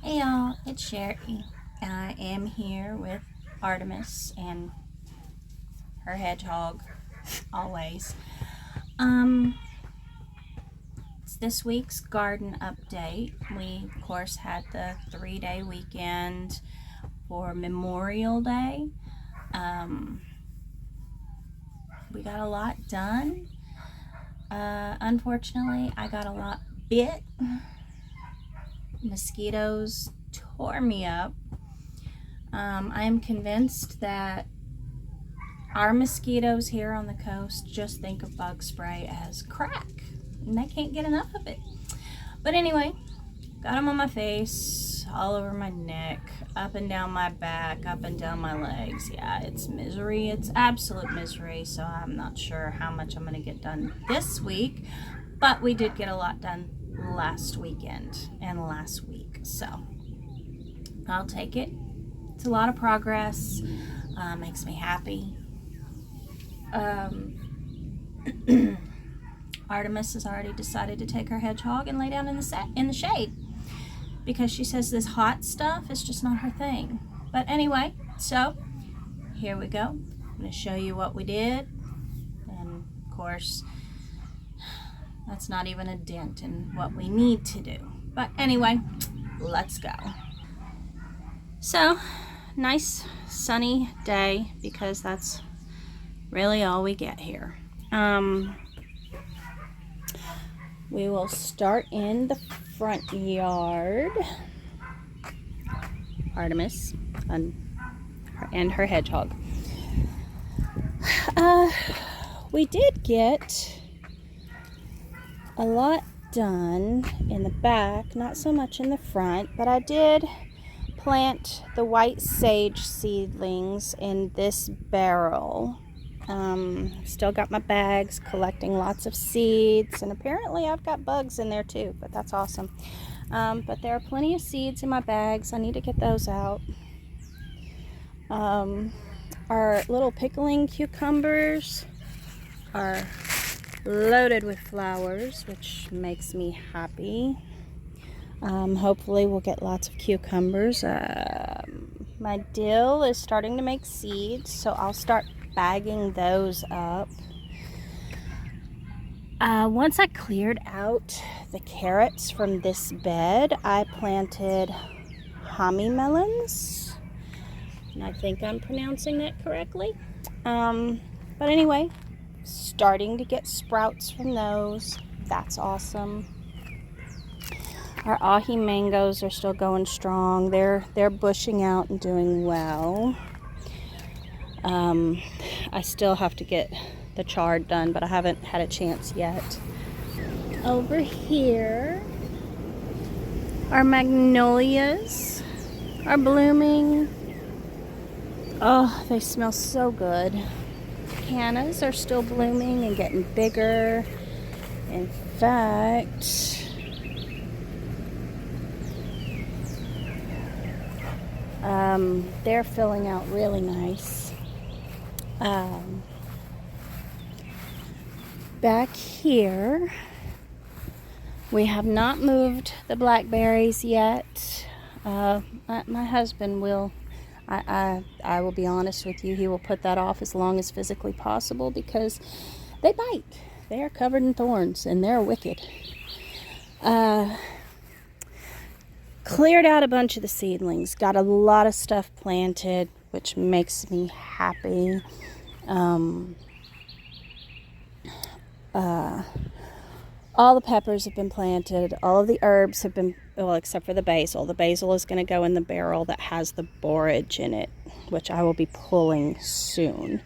Hey y'all, it's Sherry. I am here with Artemis and her hedgehog, always. It's this week's garden update. We, of course, had the 3-day weekend for Memorial Day. We got a lot done. Unfortunately, I got a lot bit. Mosquitoes tore me up. I am convinced that our mosquitoes here on the coast just think of bug spray as crack, and they can't get enough of it. But anyway, got them on my face, all over my neck, up and down my back, up and down my legs. Yeah, it's misery. It's absolute misery. So I'm not sure how much I'm going to get done this week, but we did get a lot done last weekend and last week. So I'll take it. It's a lot of progress. Makes me happy. Artemis has already decided to take her hedgehog and lay down in the shade because she says this hot stuff is just not her thing. But anyway, so here we go. I'm going to show you what we did, and of course that's not even a dent in what we need to do. But anyway, let's go. So, nice sunny day because that's really all we get here. We will start in the front yard. Artemis and her hedgehog. We did get a lot done in the back, not so much in the front, but I did plant the white sage seedlings in this barrel. Still got my bags collecting lots of seeds, and apparently I've got bugs in there too, but that's awesome. But there are plenty of seeds in my bags. I need to get those out. Our little pickling cucumbers are loaded with flowers, which makes me happy. Hopefully we'll get lots of cucumbers. My dill is starting to make seeds, so I'll start bagging those up. Once I cleared out the carrots from this bed, I planted hominy melons, and I think I'm pronouncing that correctly. But anyway, starting to get sprouts from those. That's awesome. Our ahi mangoes are still going strong. They're bushing out and doing well. I still have to get the chard done, but I haven't had a chance yet. Over here, our magnolias are blooming. Oh, they smell so good. Cannas are still blooming and getting bigger. In fact, they're filling out really nice. Back here, we have not moved the blackberries yet. My husband will. I will be honest with you, he will put that off as long as physically possible because they bite. They are covered in thorns and they're wicked. Cleared out a bunch of the seedlings. Got a lot of stuff planted, which makes me happy. All the peppers have been planted. All of the herbs have been, well, except for the basil. The basil is going to go in the barrel that has the borage in it, which I will be pulling soon.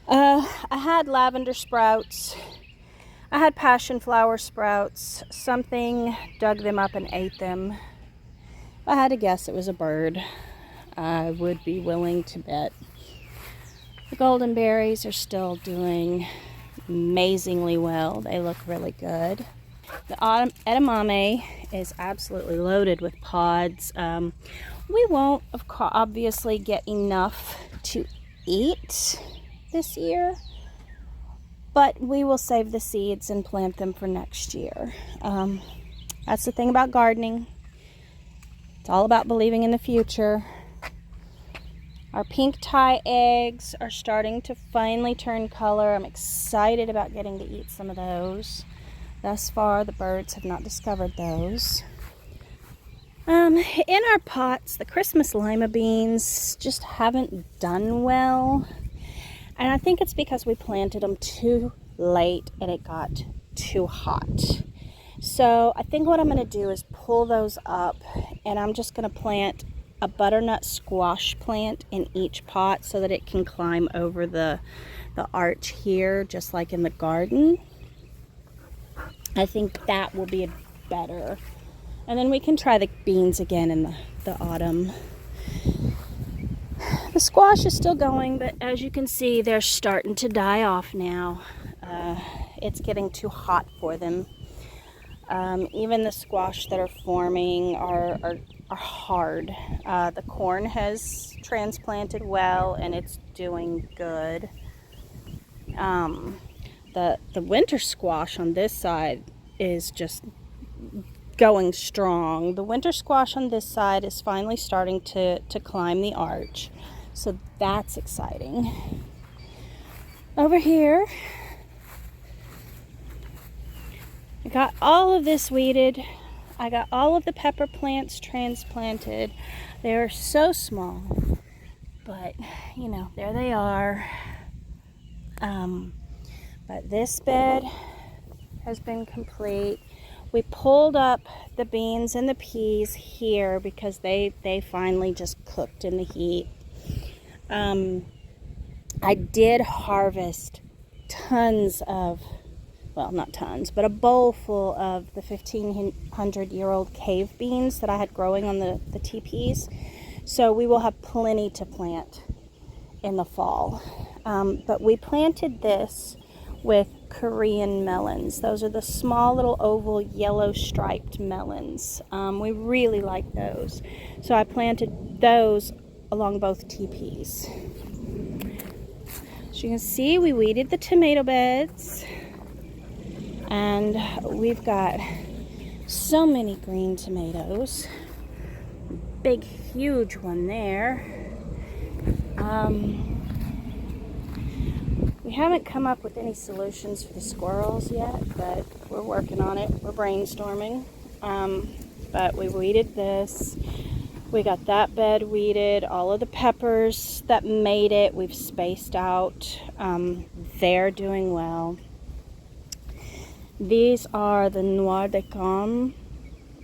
I had lavender sprouts. I had passion flower sprouts. Something dug them up and ate them. If I had to guess, it was a bird. I would be willing to bet. The golden berries are still doing amazingly well. They look really good. The edamame is absolutely loaded with pods. We won't, obviously, get enough to eat this year, but we will save the seeds and plant them for next year. That's the thing about gardening. It's all about believing in the future. Our pink Thai eggs are starting to finally turn color. I'm excited about getting to eat some of those. Thus far, the birds have not discovered those. In our pots, the Christmas lima beans just haven't done well. And I think it's because we planted them too late and it got too hot. So I think what I'm going to do is pull those up, and I'm just going to plant a butternut squash plant in each pot so that it can climb over the arch here, just like in the garden. I think that will be better. And then we can try the beans again in the autumn. The squash is still going, but as you can see, they're starting to die off now. It's getting too hot for them. Even the squash that are forming are hard. The corn has transplanted well and it's doing good. The winter squash on this side is just going strong. The winter squash on this side is finally starting to climb the arch. So that's exciting. Over here, I got all of this weeded. I got all of the pepper plants transplanted. They are so small, but you know, there they are. But this bed has been complete. We pulled up the beans and the peas here because they finally just cooked in the heat. I did harvest tons of, well, not tons, but a bowl full of the 1,500-year-old cave beans that I had growing on the teepees. So we will have plenty to plant in the fall. But we planted this with Korean melons. Those are the small little oval yellow striped melons. We really like those. So I planted those along both teepees. As you can see, we weeded the tomato beds. And we've got so many green tomatoes. Big, huge one there. We haven't come up with any solutions for the squirrels yet, but we're working on it. We're brainstorming. But we weeded this. We got that bed weeded. All of the peppers that made it, we've spaced out. They're doing well. These are the Noir de Caen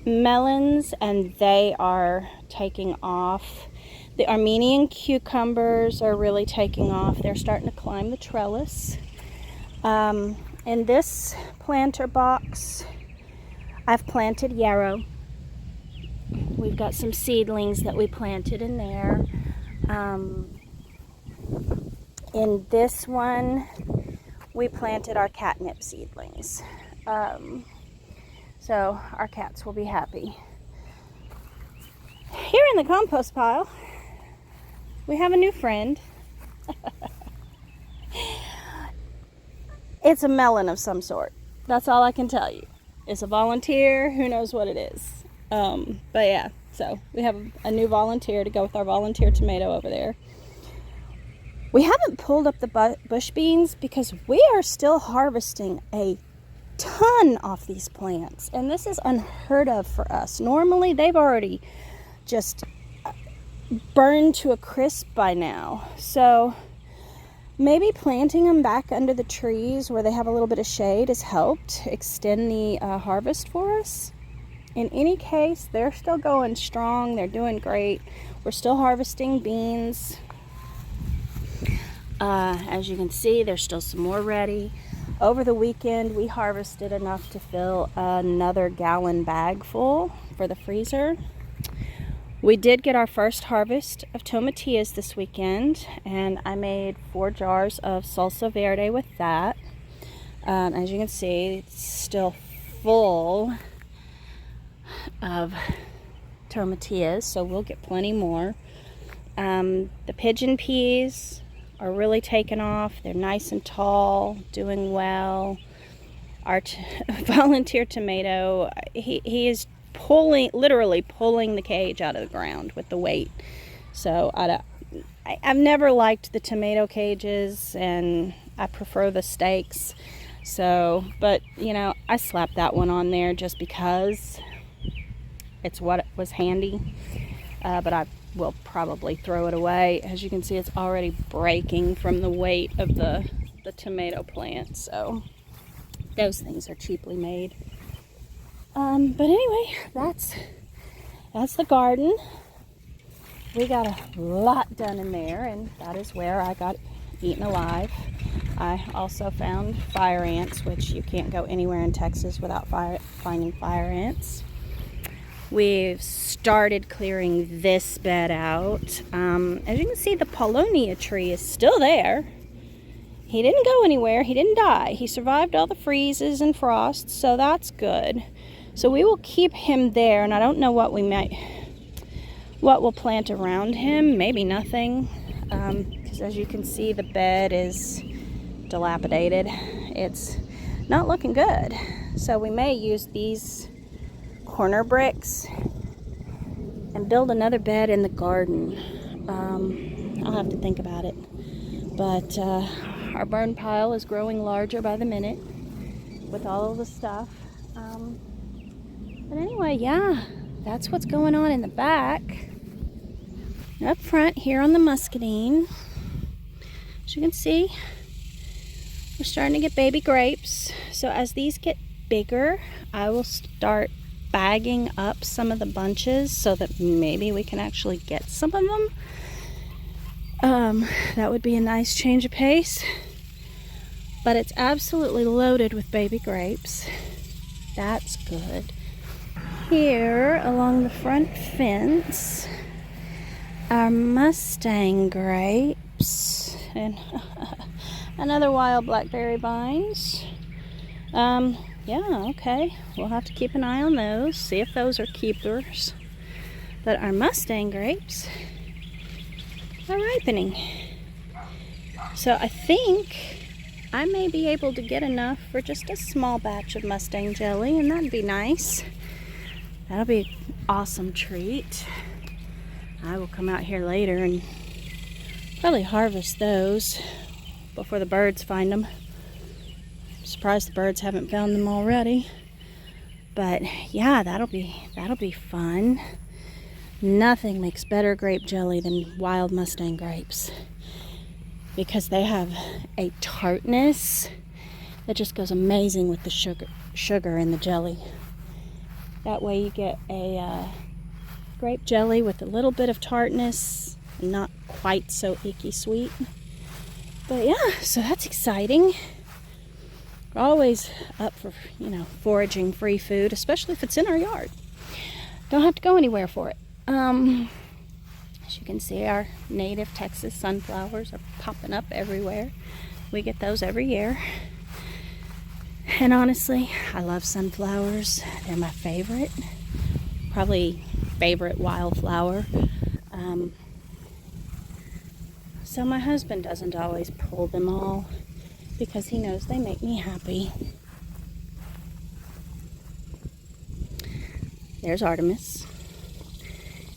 melons, and they are taking off. The Armenian cucumbers are really taking off. They're starting to climb the trellis. In this planter box, I've planted yarrow. We've got some seedlings that we planted in there. In this one, we planted our catnip seedlings. So our cats will be happy. Here in the compost pile, we have a new friend. It's a melon of some sort. That's all I can tell you. It's a volunteer. Who knows what it is? But yeah, so we have a new volunteer to go with our volunteer tomato over there. We haven't pulled up the bush beans because we are still harvesting a ton off these plants. And this is unheard of for us. Normally, they've already just burned to a crisp by now. So maybe planting them back under the trees where they have a little bit of shade has helped extend the harvest for us. In any case, they're still going strong. They're doing great. We're still harvesting beans. As you can see, there's still some more ready. Over the weekend, we harvested enough to fill another gallon bag full for the freezer. We did get our first harvest of tomatillas this weekend, and I made 4 jars of salsa verde with that. As you can see, it's still full of tomatillas, so we'll get plenty more. The pigeon peas are really taking off. They're nice and tall, doing well. Our volunteer tomato, he is literally pulling the cage out of the ground with the weight. So I've never liked the tomato cages, and I prefer the stakes. So, but you know, I slapped that one on there just because it's what was handy. But I will probably throw it away. As you can see, it's already breaking from the weight of the tomato plant. So those things are cheaply made. But anyway, that's the garden. We got a lot done in there, and that is where I got eaten alive. I also found fire ants, which you can't go anywhere in Texas without finding fire ants. We've started clearing this bed out. As you can see, the paulownia tree is still there. He didn't go anywhere. He didn't die. He survived all the freezes and frosts, so that's good. So we will keep him there, and I don't know what we'll plant around him. Maybe nothing, because as you can see, the bed is dilapidated. It's not looking good. So we may use these corner bricks and build another bed in the garden. I'll have to think about it. But our burn pile is growing larger by the minute with all of the stuff. But anyway, yeah, that's what's going on in the back. Up front here on the muscadine, as you can see, we're starting to get baby grapes. So as these get bigger, I will start bagging up some of the bunches so that maybe we can actually get some of them. That would be a nice change of pace. But it's absolutely loaded with baby grapes. That's good. Here along the front fence, our Mustang grapes and another wild blackberry vines. Yeah, okay. We'll have to keep an eye on those, see if those are keepers. But our Mustang grapes are ripening. So I think I may be able to get enough for just a small batch of Mustang jelly, and that'd be nice. That'll be an awesome treat. I will come out here later and probably harvest those before the birds find them. I'm surprised the birds haven't found them already. But yeah, that'll be fun. Nothing makes better grape jelly than wild Mustang grapes, because they have a tartness that just goes amazing with the sugar in the jelly. That way you get a grape jelly with a little bit of tartness, not quite so icky sweet. But yeah, so that's exciting. We're always up for, foraging free food, especially if it's in our yard. Don't have to go anywhere for it. As you can see, our native Texas sunflowers are popping up everywhere. We get those every year. And honestly, I love sunflowers. They're my favorite. Probably favorite wildflower. So my husband doesn't always pull them all because he knows they make me happy. There's Artemis.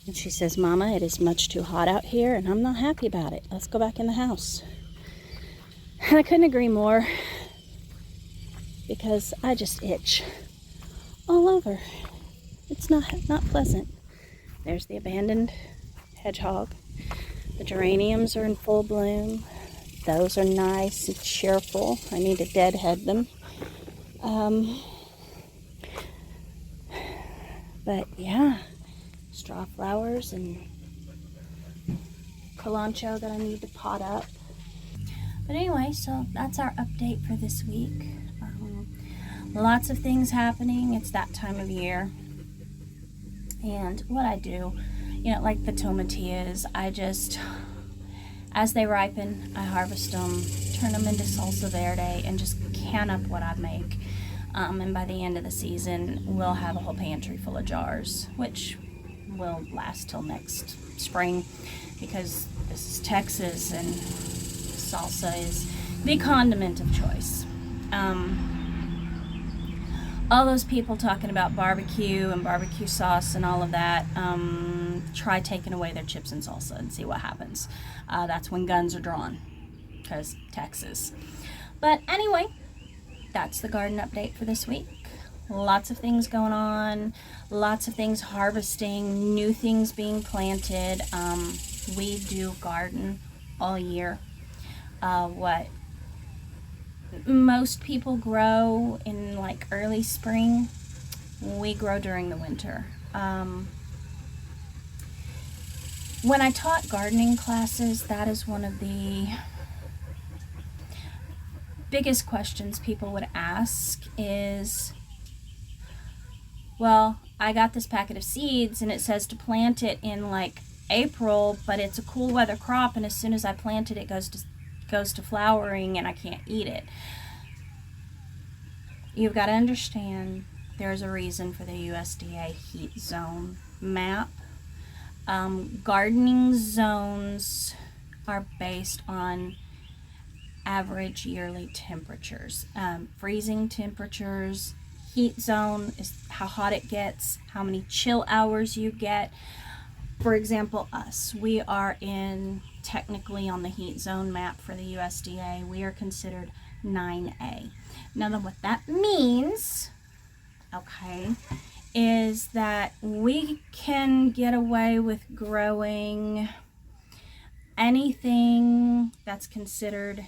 And she says, "Mama, it is much too hot out here and I'm not happy about it. Let's go back in the house." And I couldn't agree more, because I just itch all over. It's not pleasant. There's the abandoned hedgehog. The geraniums are in full bloom. Those are nice and cheerful. I need to deadhead them. But yeah, straw flowers and calancho that I need to pot up. But anyway, so that's our update for this week. Lots of things happening. It's that time of year. And what I do, like the tomatillas, as they ripen, I harvest them, turn them into salsa verde, and just can up what I make. And by the end of the season, we'll have a whole pantry full of jars, which will last till next spring, because this is Texas and salsa is the condiment of choice. all those people talking about barbecue and barbecue sauce and all of that, try taking away their chips and salsa and see what happens. That's when guns are drawn, because Texas. But anyway, that's the garden update for this week. Lots of things going on, lots of things harvesting, new things being planted. We do garden all year. What most people grow in like early spring, we grow during the winter. When I taught gardening classes, that is one of the biggest questions people would ask is, well, I got this packet of seeds and it says to plant it in like April, but it's a cool weather crop, and as soon as I plant it, it goes to flowering and I can't eat it. You've got to understand there's a reason for the USDA heat zone map. Gardening zones are based on average yearly temperatures. Freezing temperatures, heat zone is how hot it gets, how many chill hours you get. For example, us, we are technically on the heat zone map for the USDA. We are considered 9A. Now, what that means, okay, is that we can get away with growing anything that's considered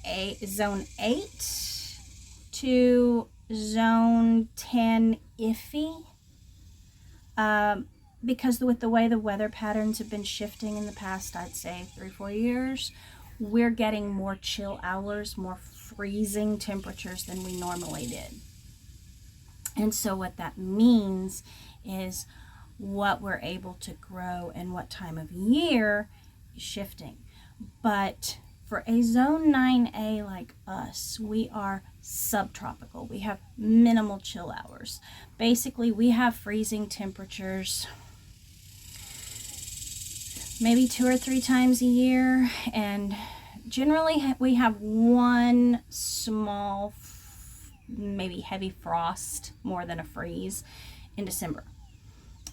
a zone 8 to zone 10 iffy, because with the way the weather patterns have been shifting in the past, I'd say 3-4 years, we're getting more chill hours, more freezing temperatures than we normally did. And so what that means is what we're able to grow and what time of year is shifting. But for a zone 9A like us, we are subtropical. We have minimal chill hours. Basically, we have freezing temperatures maybe 2 or 3 times a year, and generally we have one small maybe heavy frost more than a freeze in December.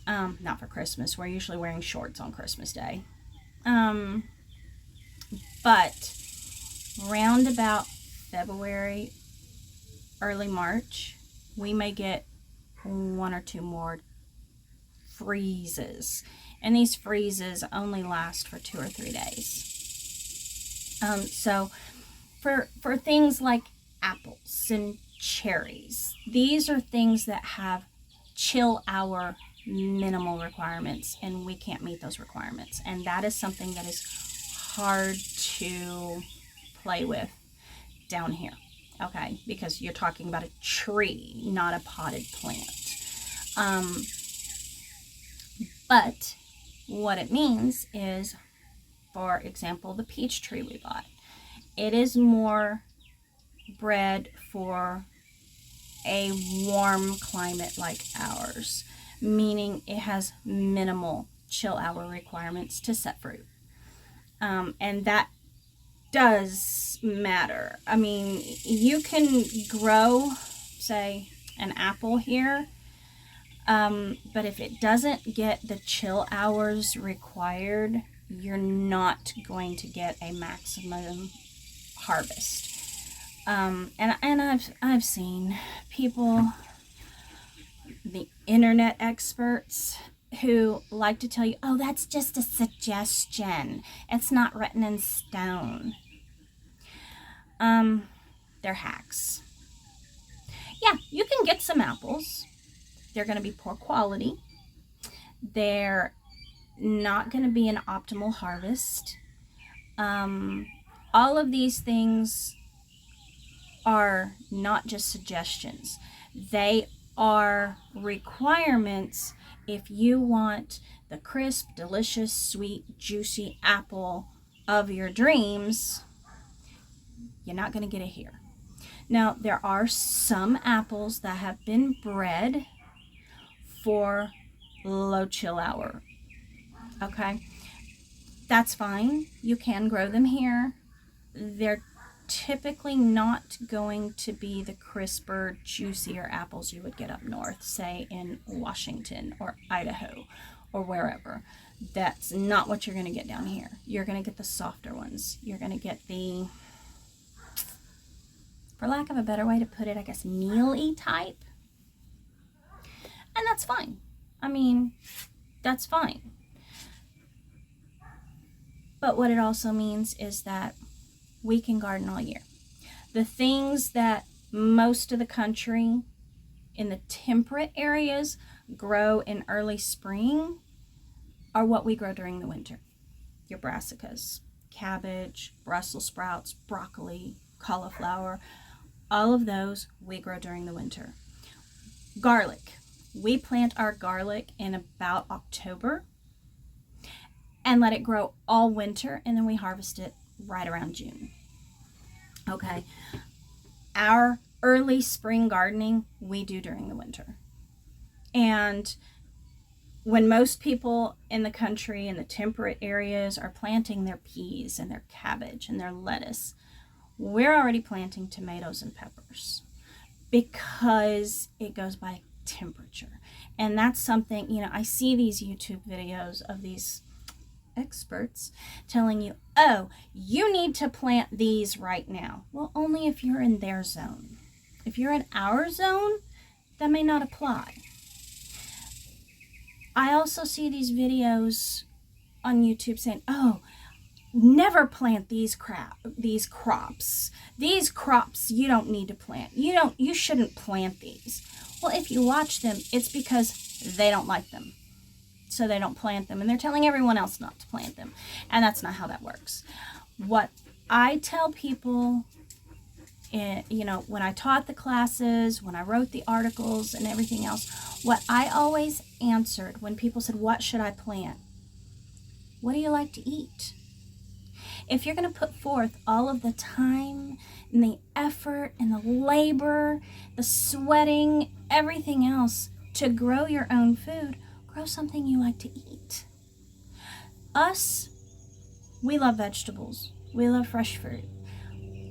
Not for Christmas. We're usually wearing shorts on Christmas Day. But round about February, early March, we may get 1 or 2 more freezes. And these freezes only last for 2 or 3 days. So for things like apples and cherries, these are things that have chill hour minimal requirements, and we can't meet those requirements. And that is something that is hard to play with down here, okay? Because you're talking about a tree, not a potted plant. But what it means is, for example, the peach tree we bought, it is more bred for a warm climate like ours, meaning it has minimal chill hour requirements to set fruit. And that does matter. I mean, you can grow, say, an apple here, but if it doesn't get the chill hours required, you're not going to get a maximum harvest. And I've seen people, the internet experts, who like to tell you, oh, that's just a suggestion. It's not written in stone. They're hacks. Yeah, you can get some apples. They're going to be poor quality. They're not going to be an optimal harvest. All of these things are not just suggestions. They are requirements if you want the crisp, delicious, sweet, juicy apple of your dreams. You're not going to get it here. Now, there are some apples that have been bred for low chill hour. Okay? That's fine. You can grow them here. They're typically not going to be the crisper, juicier apples you would get up north, say in Washington or Idaho or wherever. That's not what you're going to get down here. You're going to get the softer ones. You're going to get the, for lack of a better way to put it, I guess, mealy type. And that's fine. I mean, that's fine. But what it also means is that we can garden all year. The things that most of the country in the temperate areas grow in early spring are what we grow during the winter. Your brassicas, cabbage, Brussels sprouts, broccoli, cauliflower, all of those we grow during the winter. Garlic. We plant our garlic in about October and let it grow all winter, and then we harvest it right around June. Okay. Our early spring gardening we do during the winter. And when most people in the country in the temperate areas are planting their peas and their cabbage and their lettuce, we're already planting tomatoes and peppers because it goes by temperature. And that's something, you know, I see these YouTube videos of these experts telling you, oh, you need to plant these right now. Well, only if you're in their zone. If you're in our zone, that may not apply. I also see these videos on YouTube saying, oh, never plant these crops. These crops you don't need to plant. You shouldn't plant these. Well, if you watch them, it's because they don't like them. So they don't plant them, and they're telling everyone else not to plant them. And that's not how that works. What I tell people, you know, when I taught the classes, when I wrote the articles and everything else, what I always answered when people said, what should I plant? What do you like to eat? If you're going to put forth all of the time and the effort and the labor, the sweating, everything else to grow your own food, grow something you like to eat. Us, we love vegetables. We love fresh fruit.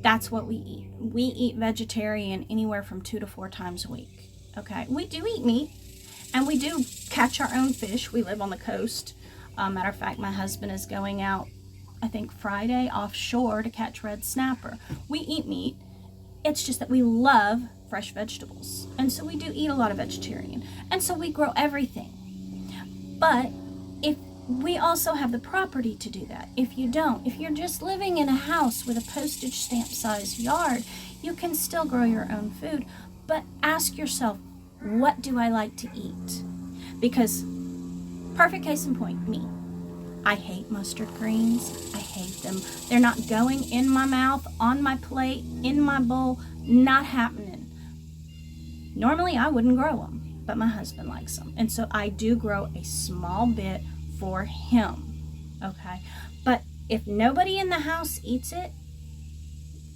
That's what we eat. We eat vegetarian anywhere from 2 to 4 times a week. Okay, we do eat meat, and we do catch our own fish. We live on the coast. Matter of fact, my husband is going out, I think Friday, offshore to catch red snapper. We eat meat. It's just that we love fresh vegetables. And so we do eat a lot of vegetarian. And so we grow everything. But if we also have the property to do that. If you don't, if you're just living in a house with a postage stamp size yard, you can still grow your own food. But ask yourself, what do I like to eat? Because, perfect case in point, me. I hate mustard greens. I hate them. They're not going in my mouth, on my plate, in my bowl. Not happening. Normally, I wouldn't grow them, but my husband likes them. And so I do grow a small bit for him. Okay? But if nobody in the house eats it,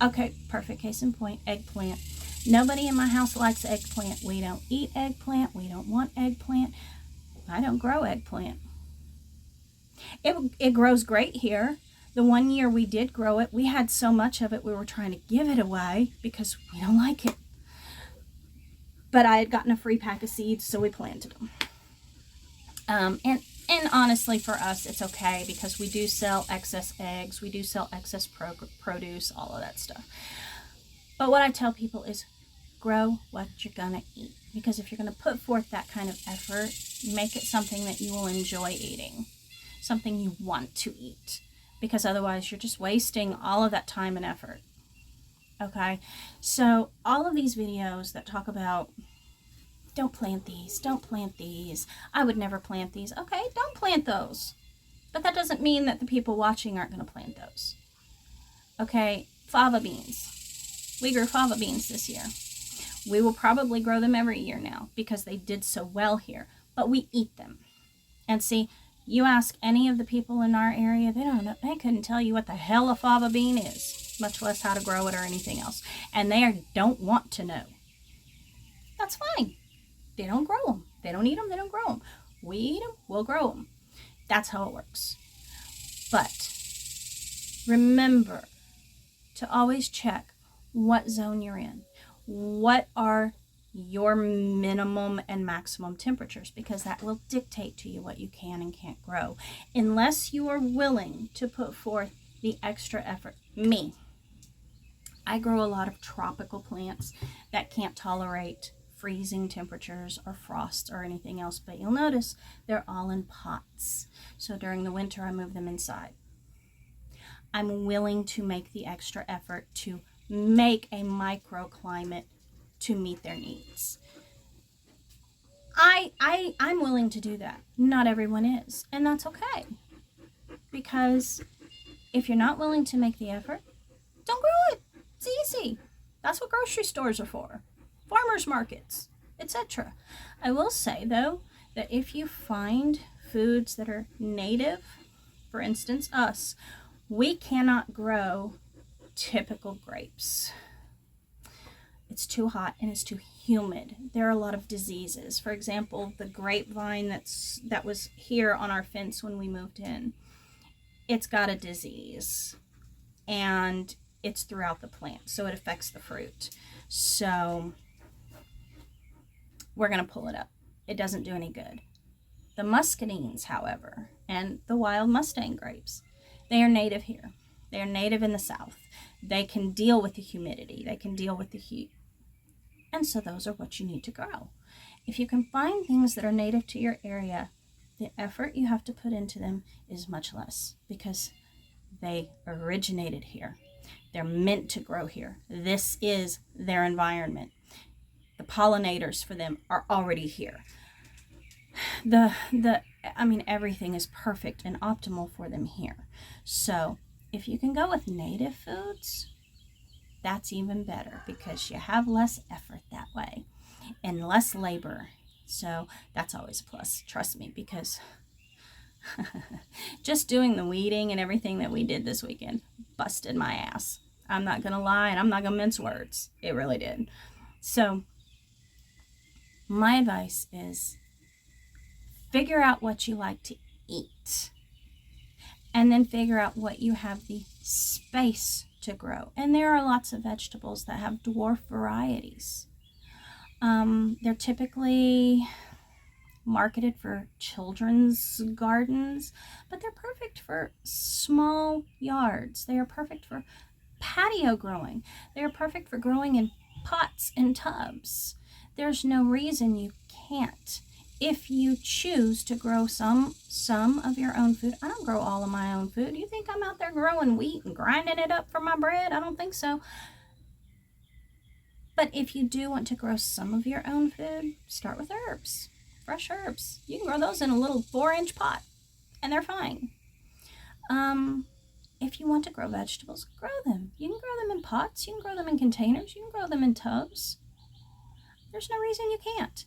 okay, perfect case in point, eggplant. Nobody in my house likes eggplant. We don't eat eggplant. We don't want eggplant. I don't grow eggplant. It grows great here. The one year we did grow it, we had so much of it we were trying to give it away because we don't like it. But I had gotten a free pack of seeds, so we planted them. And honestly, for us, it's okay because we do sell excess eggs. We do sell excess produce, all of that stuff. But what I tell people is grow what you're going to eat. Because if you're going to put forth that kind of effort, make it something that you will enjoy eating. Something you want to eat. Because otherwise, you're just wasting all of that time and effort. Okay? So, all of these videos that talk about don't plant these, I would never plant these. Okay, don't plant those. But that doesn't mean that the people watching aren't going to plant those. Okay, fava beans. We grew fava beans this year. We will probably grow them every year now because they did so well here. But we eat them. And see, you ask any of the people in our area, they don't know. They couldn't tell you what the hell a fava bean is, much less how to grow it or anything else. And they don't want to know. That's fine. They don't grow them. They don't eat them. They don't grow them. We eat them. We'll grow them. That's how it works. But remember to always check what zone you're in. What are your minimum and maximum temperatures, because that will dictate to you what you can and can't grow, unless you are willing to put forth the extra effort. I grow a lot of tropical plants that can't tolerate freezing temperatures or frost or anything else, but you'll notice they're all in pots. So during the winter I move them inside. I'm willing to make the extra effort to make a microclimate to meet their needs. I'm willing to do that. Not everyone is, and that's okay. Because if you're not willing to make the effort, don't grow it. It's easy. That's what grocery stores are for. Farmers markets, etc. I will say, though, that if you find foods that are native, for instance, us, we cannot grow typical grapes. It's too hot and it's too humid. There are a lot of diseases. For example, the grapevine that was here on our fence when we moved in, it's got a disease and it's throughout the plant, so it affects the fruit. So we're going to pull it up. It doesn't do any good. The muscadines, however, and the wild Mustang grapes, they are native here. They are native in the South. They can deal with the humidity. They can deal with the heat. And so those are what you need to grow. If you can find things that are native to your area, the effort you have to put into them is much less because they originated here. They're meant to grow here. This is their environment. The pollinators for them are already here. Everything is perfect and optimal for them here. So if you can go with native foods, that's even better because you have less effort that way and less labor. So that's always a plus, trust me, because just doing the weeding and everything that we did this weekend busted my ass. I'm not going to lie, and I'm not going to mince words. It really did. So my advice is figure out what you like to eat and then figure out what you have the space to grow. And there are lots of vegetables that have dwarf varieties. They're typically marketed for children's gardens, but they're perfect for small yards. They are perfect for patio growing. They are perfect for growing in pots and tubs. There's no reason you can't. If you choose to grow some of your own food. I don't grow all of my own food. You think I'm out there growing wheat and grinding it up for my bread? I don't think so. But if you do want to grow some of your own food, start with herbs, fresh herbs. You can grow those in a little 4-inch pot and they're fine. If you want to grow vegetables, grow them. You can grow them in pots. You can grow them in containers. You can grow them in tubs. There's no reason you can't.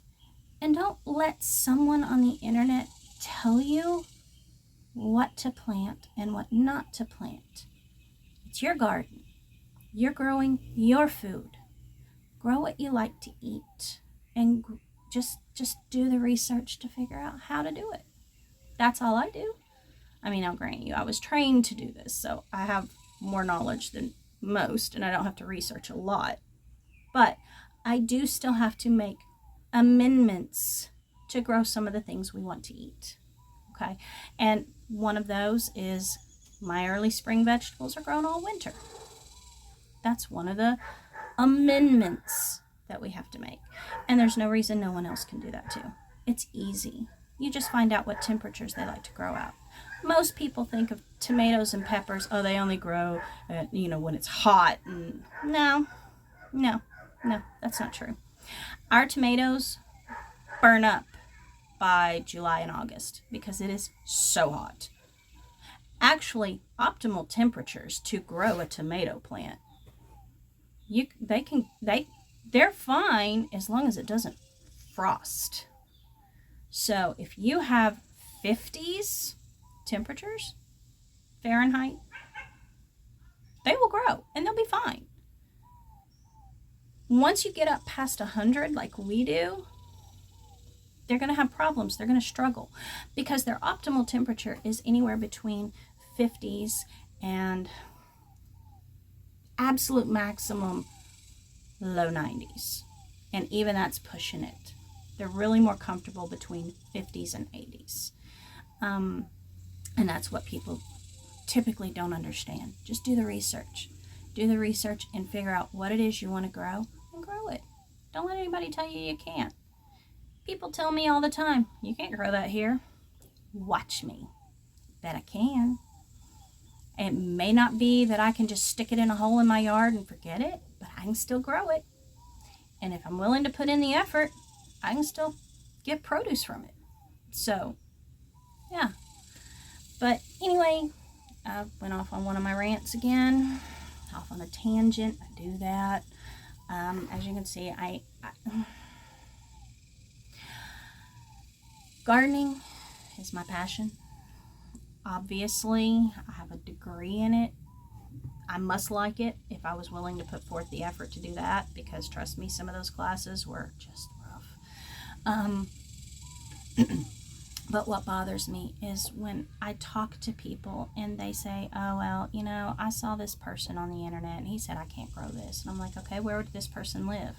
And don't let someone on the internet tell you what to plant and what not to plant. It's your garden. You're growing your food. Grow what you like to eat and just do the research to figure out how to do it. That's all I do. I'll grant you, I was trained to do this, so I have more knowledge than most, and I don't have to research a lot. But I do still have to make amendments to grow some of the things we want to eat. Okay? And one of those is my early spring vegetables are grown all winter. That's one of the amendments that we have to make. And there's no reason no one else can do that too. It's easy. You just find out what temperatures they like to grow out. Most people think of tomatoes and peppers, oh, they only grow, when it's hot. No, that's not true. Our tomatoes burn up by July and August because it is so hot. Actually, optimal temperatures to grow a tomato plant, they're fine as long as it doesn't frost. So if you have 50s temperatures, Fahrenheit, they will grow and they'll be fine. Once you get up past 100 like we do, they're going to have problems. They're going to struggle because their optimal temperature is anywhere between 50s and absolute maximum low 90s. And even that's pushing it. They're really more comfortable between 50s and 80s. And that's what people typically don't understand. Just do the research. Do the research and figure out what it is you want to grow and grow it. Don't let anybody tell you you can't. People tell me all the time, you can't grow that here. Watch me. Bet I can. It may not be that I can just stick it in a hole in my yard and forget it, but I can still grow it. And if I'm willing to put in the effort, I can still get produce from it. So, yeah. But anyway, I went off on one of my rants again, off on a tangent. I do that. As you can see, gardening is my passion. Obviously, I have a degree in it. I must like it if I was willing to put forth the effort to do that, because trust me, some of those classes were just rough. But what bothers me is when I talk to people and they say, oh, well, you know, I saw this person on the internet and he said I can't grow this. And I'm like, okay, where would this person live?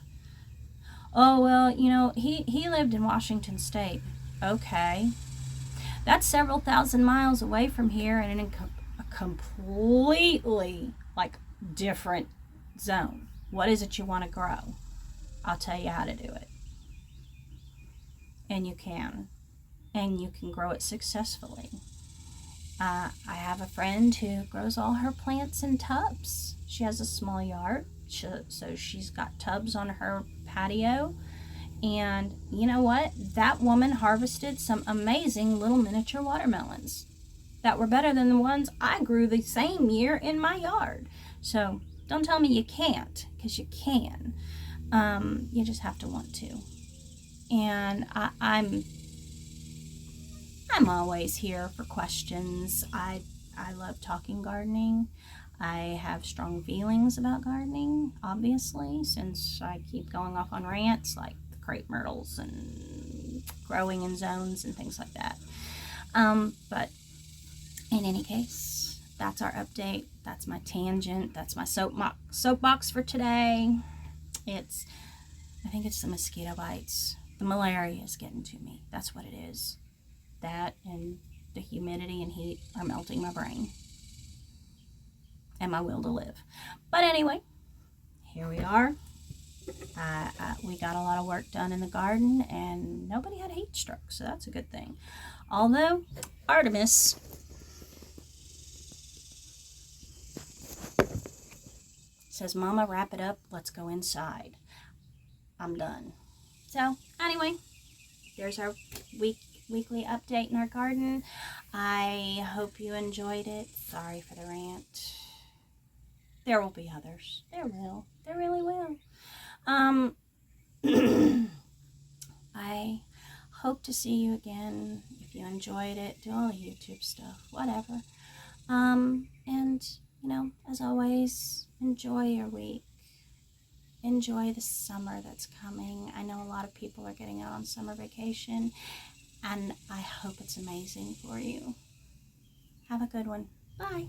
Oh, well, you know, he lived in Washington State. Okay. That's several thousand miles away from here and in a completely, like, different zone. What is it you want to grow? I'll tell you how to do it. And you can. And you can grow it successfully. I have a friend who grows all her plants in tubs. She has a small yard, so she's got tubs on her patio. And you know what? That woman harvested some amazing little miniature watermelons that were better than the ones I grew the same year in my yard. So don't tell me you can't, because you can. You just have to want to. And I'm always here for questions. I love talking gardening. I have strong feelings about gardening, obviously, since I keep going off on rants like the crepe myrtles and growing in zones and things like that. But in any case, that's our update. That's my tangent. That's my soapbox for today. I think it's the mosquito bites. The malaria is getting to me. That's what it is. That and the humidity and heat are melting my brain and my will to live. But anyway, here we are. We got a lot of work done in the garden and nobody had a heat stroke, so that's a good thing. Although Artemis says, Mama, wrap it up, let's go inside. I'm done. So anyway, there's our weekly update in our garden. I hope you enjoyed it. Sorry for the rant. There will be others. There will. There really will. I hope to see you again. If you enjoyed it, do all the YouTube stuff, whatever. And, you know, as always, enjoy your week. Enjoy the summer that's coming. I know a lot of people are getting out on summer vacation, and I hope it's amazing for you. Have a good one. Bye.